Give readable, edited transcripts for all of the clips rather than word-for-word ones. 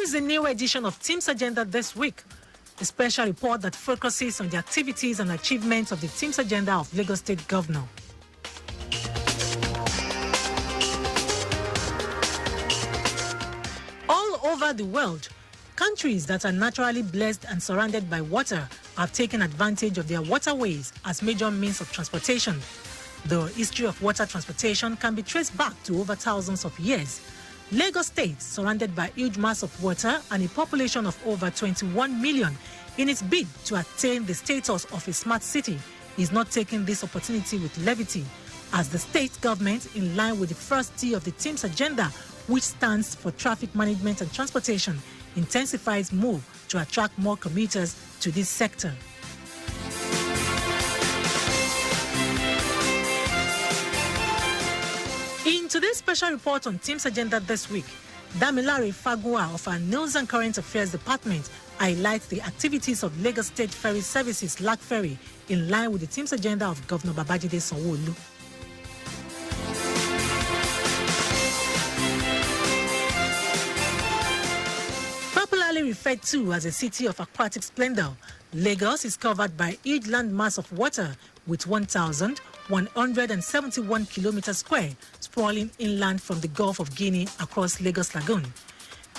Here is a new edition of Team's Agenda this week. A special report that focuses on the activities and achievements of the Team's Agenda of Lagos State Governor. All over the world, countries that are naturally blessed and surrounded by water have taken advantage of their waterways as major means of transportation. The history of water transportation can be traced back to over thousands of years. Lagos State, surrounded by huge mass of water and a population of over 21 million, in its bid to attain the status of a smart city, is not taking this opportunity with levity, as the state government, in line with the first T of the Team's Agenda, which stands for traffic management and transportation, intensifies move to attract more commuters to this sector. In today's special report on Team's Agenda this week, Damilare Fagua of our News and Current Affairs Department highlights the activities of Lagos State Ferry Services, LAC Ferry, in line with the Team's Agenda of Governor Babajide Sanwo-Olu. Popularly referred to as a city of aquatic splendor, Lagos is covered by huge landmass of water with 1,171 kilometers square sprawling inland from the Gulf of Guinea across Lagos Lagoon.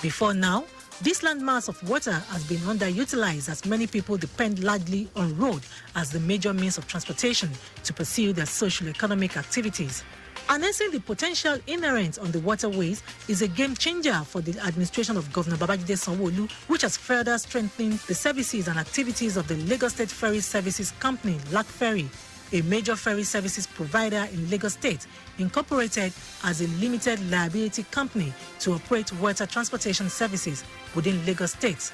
Before now, this landmass of water has been underutilized as many people depend largely on road as the major means of transportation to pursue their socio-economic activities. Harnessing the potential inherent on the waterways is a game changer for the administration of Governor Babajide Sanwo-Olu, which has further strengthened the services and activities of the Lagos State Ferry Services Company, LAC Ferry, a major ferry services provider in Lagos State, incorporated as a limited liability company to operate water transportation services within Lagos State.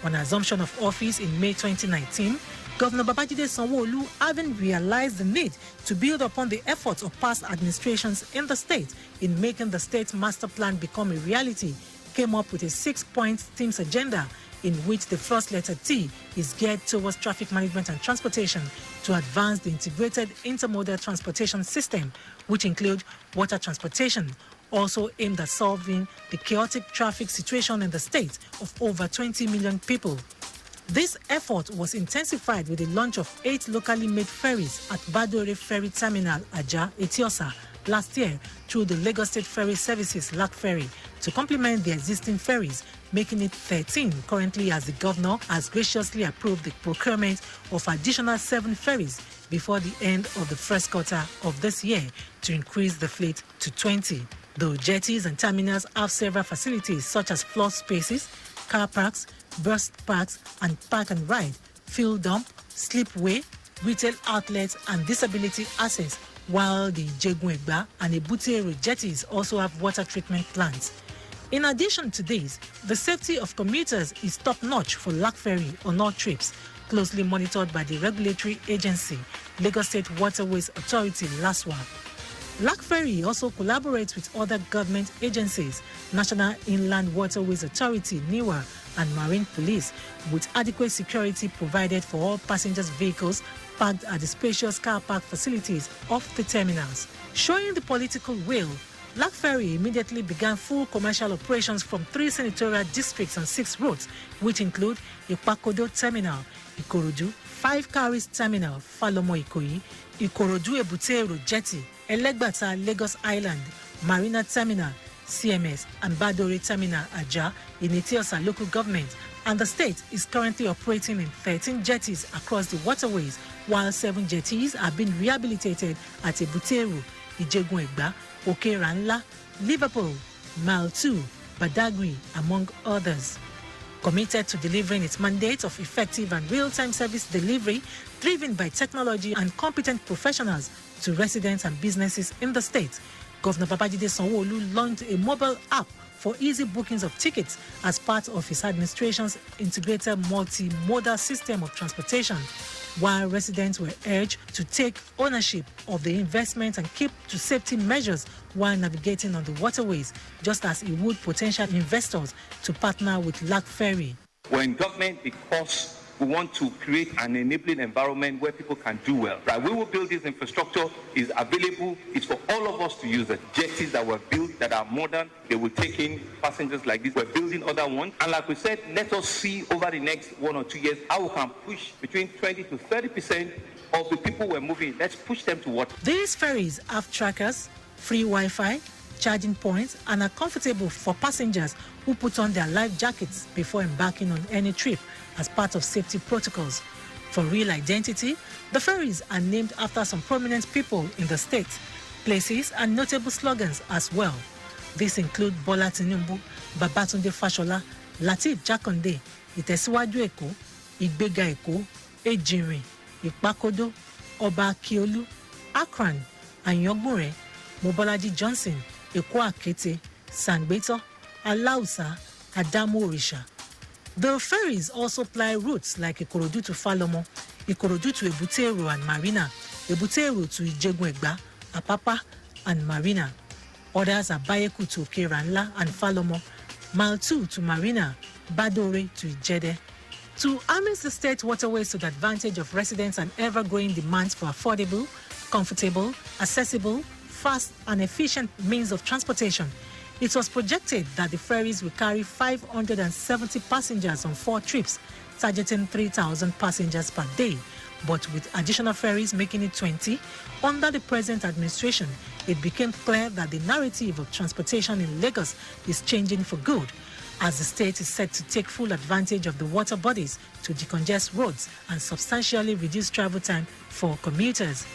On assumption of office in May 2019, Governor Babajide Sanwo-Olu, having realized the need to build upon the efforts of past administrations in the state in making the state master plan become a reality, came up with a 6-point Team's Agenda in which the first letter T is geared towards traffic management and transportation to advance the integrated intermodal transportation system, which include water transportation, also aimed at solving the chaotic traffic situation in the state of over 20 million people. This effort was intensified with the launch of 8 locally made ferries at Badore Ferry Terminal, Aja, Etiosa, last year through the Lagos State Ferry Services, LAC Ferry, to complement the existing ferries, making it 13 currently, as the governor has graciously approved the procurement of additional 7 ferries before the end of the first quarter of this year to increase the fleet to 20. The jetties and terminals have several facilities such as floor spaces, car parks, bus parks and park and ride, fuel dump, slipway, retail outlets and disability access, while the Ijegun-Egba and Ebute jetties also have water treatment plants. In addition to this, the safety of commuters is top-notch for LAC Ferry on all trips, closely monitored by the regulatory agency, Lagos State Waterways Authority, LASWA. LAC Ferry also collaborates with other government agencies, National Inland Waterways Authority, NIWA, and Marine Police, with adequate security provided for all passengers' vehicles parked at the spacious car park facilities of the terminals. Showing the political will, LAC Ferry immediately began full commercial operations from 3 senatorial districts and 6 routes, which include Ipakodo Terminal, Ikorodu, 5 Carries Terminal, Falomo Ikoyi, Ikorodu Ebute Jetty, Elegbata Lagos Island, Marina Terminal, CMS, and Badore Terminal, Aja, in Etiosa local government, and the state is currently operating in 13 jetties across the waterways, while 7 jetties are being rehabilitated at Ebuteru, Ijegun-Egba, Okeranla, Liverpool, Mile 2, Badagry, among others. Committed to delivering its mandate of effective and real-time service delivery driven by technology and competent professionals to residents and businesses in the state, Governor Babajide Sanwo-Olu launched a mobile app for easy bookings of tickets as part of his administration's integrated multimodal system of transportation, while residents were urged to take ownership of the investment and keep to safety measures while navigating on the waterways, just as it would potential investors to partner with LAC Ferry. We're in government because we want to create an enabling environment where people can do well. Right? We will build this infrastructure, is available, it's for all of us to use. The jetties that were built that are modern. They will take in passengers like this. We're building other ones. And like we said, let us see over the next 1 or 2 years how we can push between 20 to 30% of the people we're moving. Let's push them to water. These ferries have trackers, free Wi-Fi, charging points, and are comfortable for passengers who put on their life jackets before embarking on any trip as part of safety protocols. For real identity, the ferries are named after some prominent people in the state, places, and notable slogans as well. These include Bola Tinubu, Babatunde Fashola, Lateef Jakonde, Ìtẹ̀síwájú Èkó, Ìgbéga Èkó, Ejinrin, Ìpàkòdó, Ọba Akiolu, Akran, Anyangbunre, Mobolaji Johnson, Èkó Àkété, Sangbeto, Aláùsá, Adamu Orisha. The ferries also ply routes like Ikorodu to Falomo, Ikorodu to Ebute Ero and Marina, Ebute Ero to Ijegun Egba, Apapa and Marina. Others are Bayeku to Okeranla and Falomo, Mile 2 to Marina, Badore to Ijede. To harness the state waterways to the advantage of residents and ever-growing demands for affordable, comfortable, accessible, fast and efficient means of transportation, it was projected that the ferries will carry 570 passengers on 4 trips, targeting 3,000 passengers per day. But with additional ferries making it 20, under the present administration, it became clear that the narrative of transportation in Lagos is changing for good, as the state is set to take full advantage of the water bodies to decongest roads and substantially reduce travel time for commuters.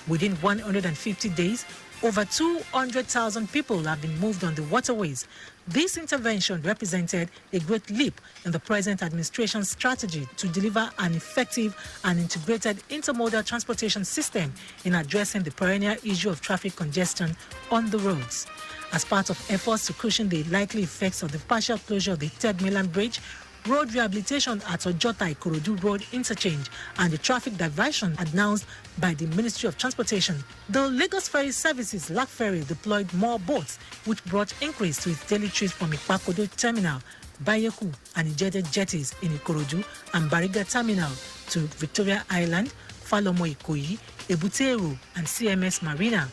Within 150 days, over 200,000 people have been moved on the waterways. This intervention represented a great leap in the present administration's strategy to deliver an effective and integrated intermodal transportation system in addressing the perennial issue of traffic congestion on the roads. As part of efforts to cushion the likely effects of the partial closure of the Third Mainland Bridge, road rehabilitation at Ojota Ikorodu Road interchange, and the traffic diversion announced by the Ministry of Transportation, the Lagos Ferry Services LAC Ferry deployed more boats, which brought increase to its daily trips from Ipakodo Terminal, Bayeku and Ijede jetties in Ikorodu, and Bariga Terminal to Victoria Island, Falomo Ikoyi, Ebute Ero, and CMS Marina.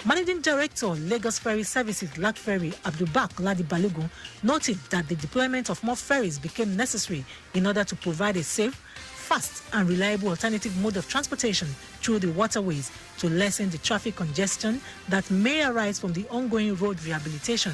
Managing Director, Lagos Ferry Services LAC Ferry, Abdulbak Ladi Balogun, noted that the deployment of more ferries became necessary in order to provide a safe, fast and reliable alternative mode of transportation through the waterways to lessen the traffic congestion that may arise from the ongoing road rehabilitation.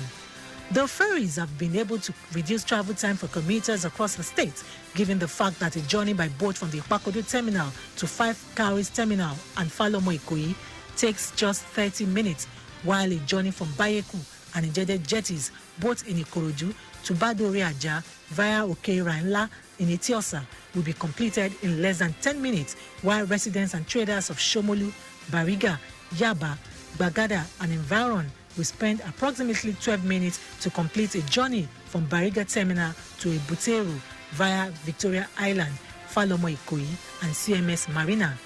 The ferries have been able to reduce travel time for commuters across the state, given the fact that a journey by boat from the Ipakodo Terminal to 5 Cowries Terminal and Falomo Ikoyi takes just 30 minutes, while a journey from Bayeku and Ijede jetties, both in Ikorodu, to Badore Aja via Okeranla in Etiosa, will be completed in less than 10 minutes, while residents and traders of Shomolu, Bariga, Yaba, Bagada and Environ will spend approximately 12 minutes to complete a journey from Bariga Terminal to Ebute Ero via Victoria Island, Falomo Ikoyi and CMS Marina.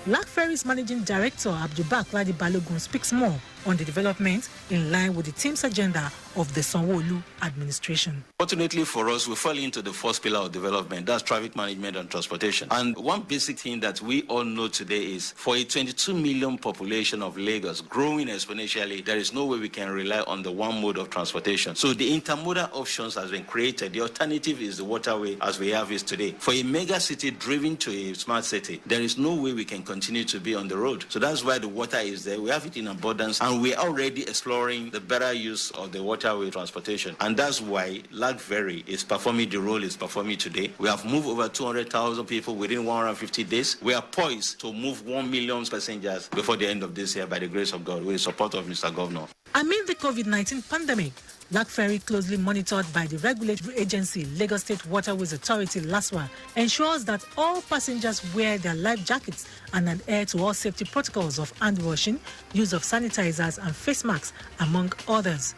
LAC Ferry's Managing Director, Abdulbak Ladi Balogun, speaks more on the development in line with the team's agenda of the Sanwo-Olu administration. Fortunately for us, we fell into the first pillar of development, that's traffic management and transportation. And one basic thing that we all know today is for a 22 million population of Lagos growing exponentially, there is no way we can rely on the one mode of transportation. So the intermodal options has been created. The alternative is the waterway as we have it today. For a mega city driven to a smart city, there is no way we can continue to be on the road. So that's why the water is there. We have it in abundance, and we're already exploring the better use of the waterway transportation. And that's why LAC Ferry is performing the role it's performing today. We have moved over 200,000 people within 150 days. We are poised to move 1 million passengers before the end of this year by the grace of God, with the support of Mr. Governor. Amid the COVID-19 pandemic, LAC Ferry, closely monitored by the regulatory agency Lagos State Waterways Authority LASWA, ensures that all passengers wear their life jackets and adhere to all safety protocols of hand washing, use of sanitizers and face masks, among others.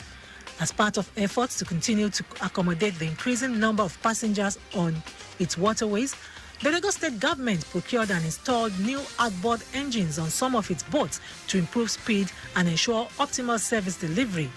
As part of efforts to continue to accommodate the increasing number of passengers on its waterways, the Lagos State government procured and installed new outboard engines on some of its boats to improve speed and ensure optimal service delivery.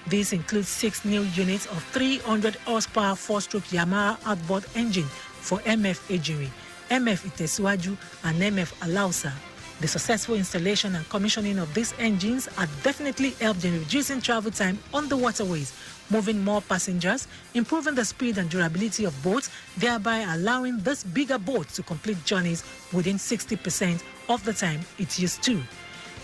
This includes 6 new units of 300 horsepower 4-stroke Yamaha outboard engine for MF Ejinrin, MF Ìtẹ̀síwájú, and MF Aláùsá. The successful installation and commissioning of these engines have definitely helped in reducing travel time on the waterways, moving more passengers, improving the speed and durability of boats, thereby allowing this bigger boat to complete journeys within 60% of the time it used to.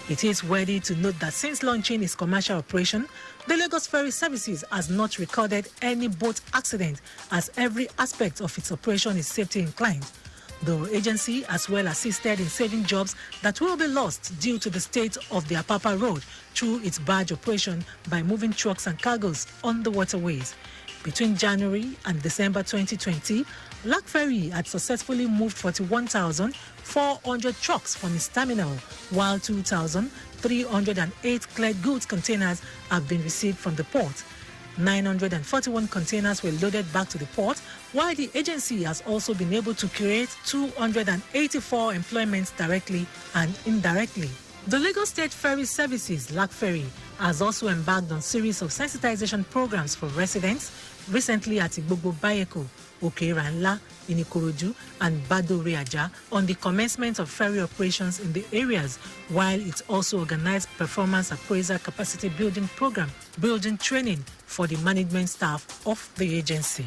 It is worthy to note that since launching its commercial operation, the Lagos Ferry Services has not recorded any boat accident, as every aspect of its operation is safety inclined. The agency has well assisted in saving jobs that will be lost due to the state of the Apapa Road through its barge operation by moving trucks and cargoes on the waterways. Between January and December 2020, Lac Ferry had successfully moved 41,400 trucks from its terminal, while 2,308 cleared goods containers have been received from the port. 941 containers were loaded back to the port, while the agency has also been able to create 284 employments directly and indirectly. The Lagos State Ferry Services, Lac Ferry, has also embarked on a series of sensitization programs for residents, recently at Igbogbo Bayeko, Okeranla, Ikorodu, and Badore Aja on the commencement of ferry operations in the areas, while it also organized performance appraiser capacity building program, building training for the management staff of the agency.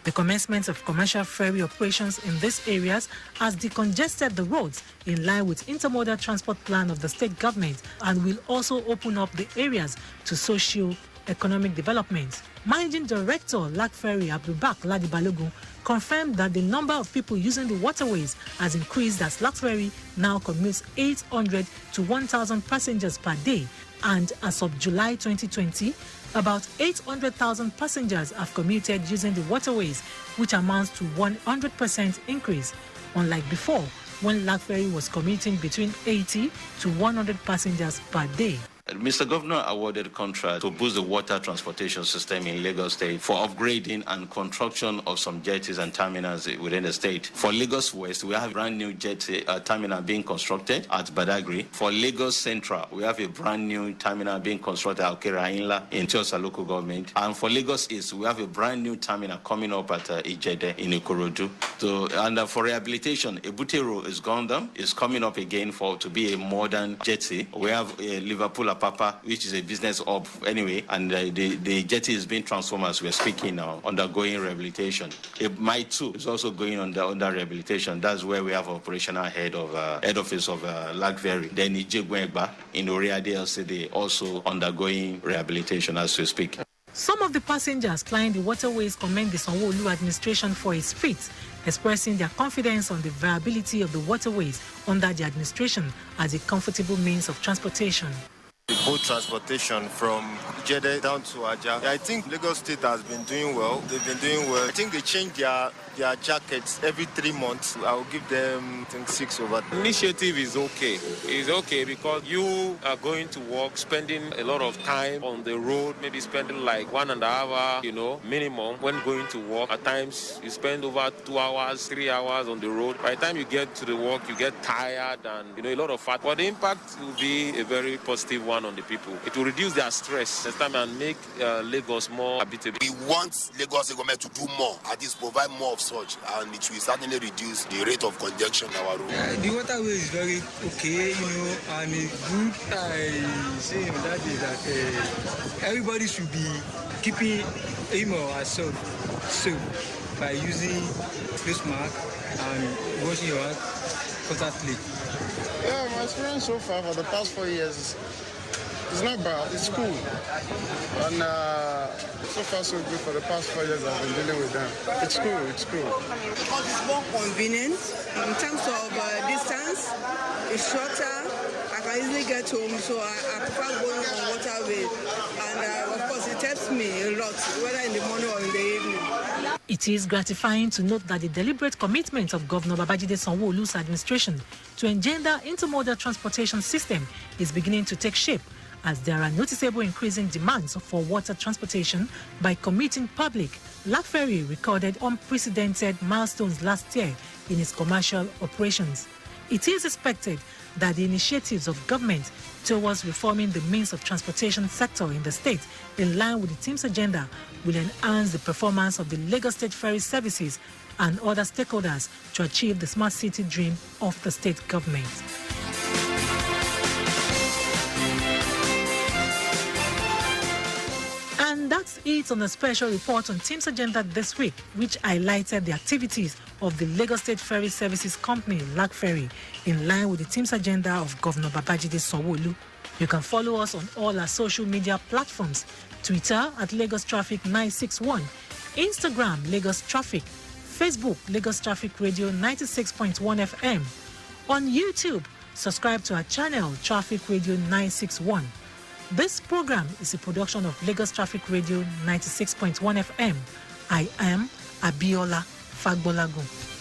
The commencement of commercial ferry operations in these areas has decongested the roads in line with intermodal transport plan of the state government and will also open up the areas to socio-economic development. Managing Director Lac Ferry Abdulbak Ladibalogun confirmed that the number of people using the waterways has increased as Lac Ferry now commutes 800 to 1,000 passengers per day, and as of July 2020, about 800,000 passengers have commuted using the waterways, which amounts to 100% increase, unlike before when Lac Ferry was commuting between 80 to 100 passengers per day. Mr. Governor awarded a contract to boost the water transportation system in Lagos State for upgrading and construction of some jetties and terminals within the state. For Lagos West, we have a brand new jetty terminal being constructed at Badagry. For Lagos Central, we have a brand new terminal being constructed at Okerainla in Tiosa local government. And for Lagos East, we have a brand new terminal coming up at Ijede in Ikorodu. For rehabilitation, Ebute Road is gone down. It's coming up again to be a modern jetty. We have Liverpool Papa, which is a business hub anyway, and the jetty is being transformed as we're speaking now, undergoing rehabilitation. Mile 2 is also going under rehabilitation. That's where we have operational head office of Lac Ferry. Then Ijegwegba in Oriade LCD also undergoing rehabilitation as we speak. Some of the passengers flying the waterways commend the Sanwo-Olu administration for its feat, expressing their confidence on the viability of the waterways under the administration as a comfortable means of transportation. The boat transportation from Ijede down to Aja. I think Lagos State has been doing well. They've been doing well. I think they change their jackets every 3 months. I'll give them, I think, 6 over. Initiative is okay. It's okay because you are going to work, spending a lot of time on the road, maybe spending like 1.5 hours, minimum when going to work. At times, you spend over 2 hours, 3 hours on the road. By the time you get to the work, you get tired and, a lot of fat. But the impact will be a very positive one on the people. It will reduce their stress next time and make Lagos more habitable. We want Lagos government to do more, at least provide more of such, and it will certainly reduce the rate of congestion on our road. The waterway is very okay, and it's good. I say that is that everybody should be keeping aim or ourselves safe by using face mask and washing your hands constantly. Yeah, my experience so far for the past 4 years, it's not bad, it's cool. And so far so good for the past 4 years I've been dealing with them. It's cool. Because it's more convenient in terms of distance, it's shorter. I can easily get home, so I prefer going on waterway. And of course it helps me a lot, whether in the morning or in the evening. It is gratifying to note that the deliberate commitment of Governor Babajide Sanwo-Olu's administration to engender intermodal transportation system is beginning to take shape, as there are noticeable increasing demands for water transportation by commuting public. Lac Ferry recorded unprecedented milestones last year in its commercial operations. It is expected that the initiatives of government towards reforming the means of transportation sector in the state, in line with the team's agenda, will enhance the performance of the Lagos State Ferry Services and other stakeholders to achieve the smart city dream of the state government. it on a special report on Team's Agenda this week, which highlighted the activities of the Lagos State Ferry Services Company, LAG Ferry, in line with the Team's Agenda of Governor Babajide Sanwo-Olu. You can follow us on all our social media platforms: Twitter at Lagos Traffic 961, Instagram Lagos Traffic, Facebook Lagos Traffic Radio 96.1 FM. On YouTube, subscribe to our channel Traffic Radio 961. This program is a production of Lagos Traffic Radio 96.1 FM. I am Abiola Fagbolagun.